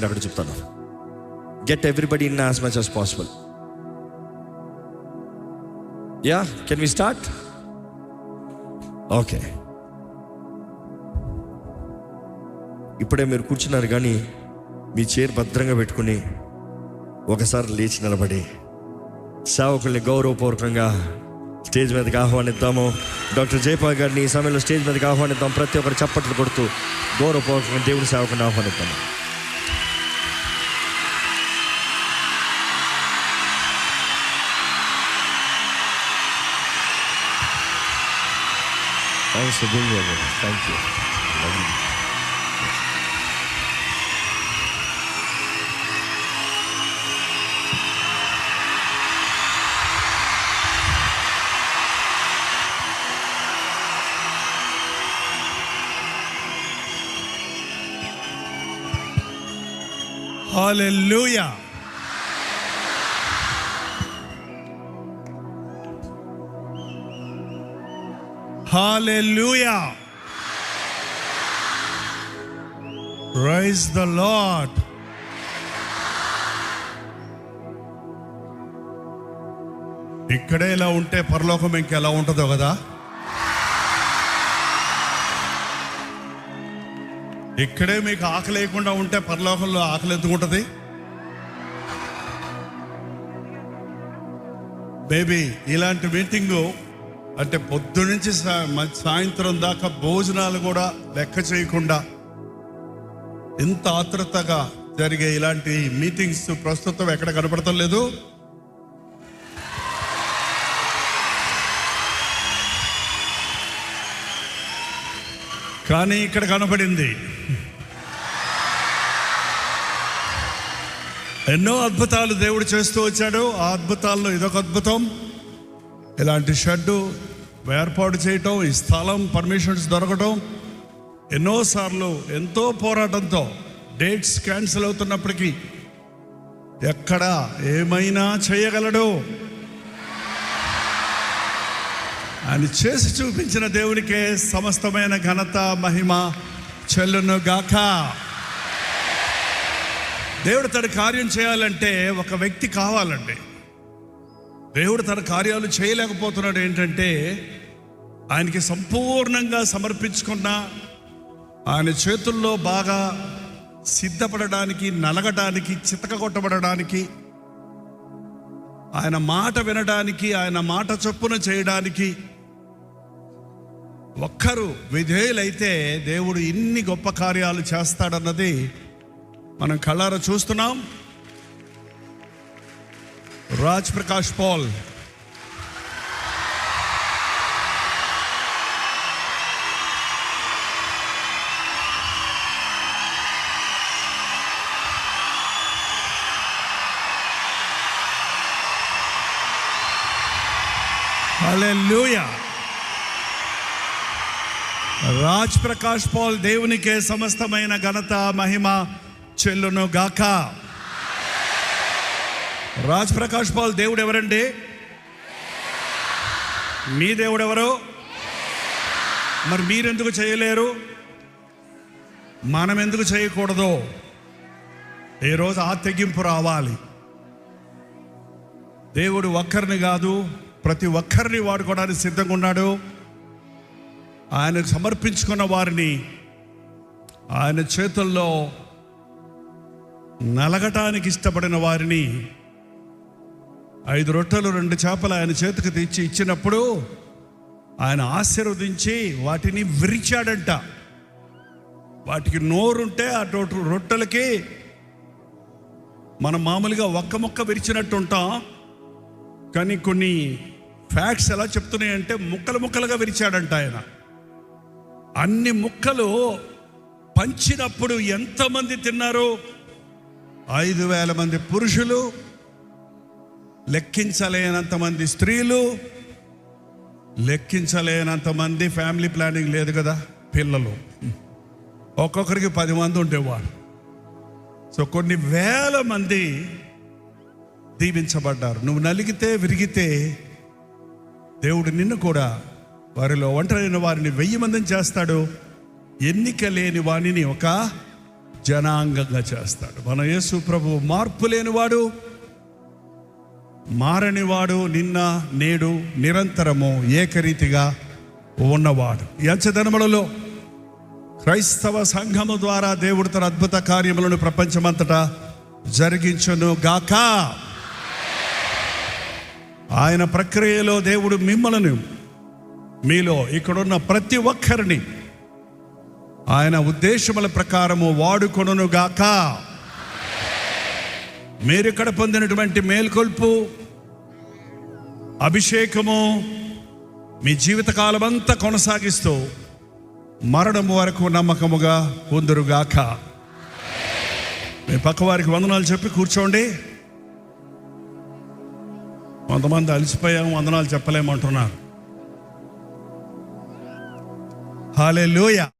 అక్కడ చెప్తాను. Get everybody in as much as possible. Yeah, can we start? Okay. ఇప్పుడే మీరు కూర్చున్నారు, కానీ మీ చైర్ భద్రంగా పెట్టుకుని ఒకసారి లేచి నిలబడి సేవకుల్ని గౌరవపూర్వకంగా స్టేజ్ మీదకి ఆహ్వానిద్దాము. డాక్టర్ జయపాల్ గారిని ఈ సమయంలో స్టేజ్ మీదకి ఆహ్వానిద్దాం. ప్రతి ఒక్కరు చప్పట్లు కొడుతూ గౌరవపూర్వకంగా దేవుని సేవకుని ఆహ్వానిద్దాము. Thanks for being here. Thank you. Love you. Hallelujah. Hallelujah. Praise the Lord. ఇక్కడే ఇలా ఉంటే పరలోకం ఇంకెలా ఉంటుందో కదా. ఇక్కడే మీకు ఆకలి లేకుండా ఉంటే పరలోకంలో ఆకలి ఎందుకు ఉంటుంది? బేబీ, ఇలాంటి మీటింగు అంటే పొద్దు నుంచి సాయంత్రం దాకా భోజనాలు కూడా లెక్క చేయకుండా ఇంత ఆత్రుతగా జరిగే ఇలాంటి మీటింగ్స్ ప్రస్తుతం ఎక్కడ కనపడటం లేదు. కానీ ఇక్కడ కనపడింది. ఎన్నో అద్భుతాలు దేవుడు చేస్తూ వచ్చాడు. ఆ అద్భుతాల్లో ఇదొక అద్భుతం. ఇలాంటి షెడ్డు ఏర్పాటు చేయటం, ఈ స్థలం పర్మిషన్స్ దొరకటం, ఎన్నోసార్లు ఎంతో పోరాటంతో డేట్స్ క్యాన్సిల్ అవుతున్నప్పటికీ ఎక్కడ ఏమైనా చేయగలడు అని చేసి చూపించిన దేవునికే సమస్తమైన ఘనత మహిమ చెల్లును గాక. దేవుడు తన కార్యం చేయాలంటే ఒక వ్యక్తి కావాలండి. దేవుడు తన కార్యాలు చేయలేకపోతున్నాడు. ఏంటంటే ఆయనకి సంపూర్ణంగా సమర్పించుకున్న, ఆయన చేతుల్లో బాగా సిద్ధపడడానికి, నలగడానికి, చితకగొట్టబడడానికి, ఆయన మాట వినడానికి, ఆయన మాట చొప్పున చేయడానికి ఒక్కరు విధేయులైతే దేవుడు ఇన్ని గొప్ప కార్యాలు చేస్తాడన్నది మనం కళ్ళారా చూస్తున్నాం. రాజ్ ప్రకాష్ పాల్ హల్లెలూయా. రాజ్ ప్రకాష్ పాల్ దేవునికే సమస్తమైన ఘనత మహిమ చెల్లును గాక. రాజ్ ప్రకాష్ పాల్ దేవుడు ఎవరండి? మీ దేవుడు ఎవరు? మరి మీరెందుకు చేయలేరు? మనం ఎందుకు చేయకూడదు? ఈరోజు ఆ తెగింపు రావాలి. దేవుడు ఒక్కరిని కాదు, ప్రతి ఒక్కరిని వాడుకోవడానికి సిద్ధంగా ఉన్నాడు. ఆయనకు సమర్పించుకున్న వారిని ఆయన చేతుల్లో నలగటానికి ఇష్టపడిన వారిని 5 రొట్టెలు 2 చేపలు ఆయన చేతికి తెచ్చి ఇచ్చినప్పుడు ఆయన ఆశీర్వదించి వాటిని విరిచాడంట. వాటికి నోరుంటే ఆ రొట్టెలకి మనం మామూలుగా ఒక్క ముక్క విరిచినట్టు ఉంటాం, కానీ కొన్ని ఫ్యాక్ట్స్ ఎలా చెప్తున్నాయంటే ముక్కలు ముక్కలుగా విరిచాడంట ఆయన. అన్ని ముక్కలు పంచినప్పుడు ఎంతమంది తిన్నారు? 5,000 మంది పురుషులు, లెక్కించలేనంత మంది స్త్రీలు, లెక్కించలేనంత మంది, ఫ్యామిలీ ప్లానింగ్ లేదు కదా, పిల్లలు ఒక్కొక్కరికి 10 మంది ఉండేవారు. సో కొన్ని వేల మంది దీవించబడ్డారు. నువ్వు నలిగితే విరిగితే దేవుడు నిన్ను కూడా వారిలో ఒంటరైన వారిని 1000 మందిని చేస్తాడు. ఎన్నిక లేని వాణిని ఒక జనాంగంగా చేస్తాడు. మన యేసు ప్రభువు మార్పు లేనివాడు, మారనివాడు, నిన్న నేడు నిరంతరము ఏకరీతిగా ఉన్నవాడు. ఈ అంచెదినములలో క్రైస్తవ సంఘము ద్వారా దేవుడు తన అద్భుత కార్యములను ప్రపంచమంతటా జరిగించును గాక. ఆయన ప్రక్రియలో దేవుడు మిమ్మలను, మీలో ఇక్కడున్న ప్రతి ఒక్కరిని ఆయన ఉద్దేశముల ప్రకారము వాడుకొనును గాక. మీరు ఇక్కడ పొందినటువంటి మేల్కొల్పు, అభిషేకము మీ జీవితకాలం అంతా కొనసాగిస్తూ మరణం వరకు నమ్మకముగా పొందురుగాక. మీ పక్క వారికి వందనాలు చెప్పి కూర్చోండి. కొంతమంది అలసిపోయాము, వందనాలు చెప్పలేమంటున్నారు. హల్లెలూయా.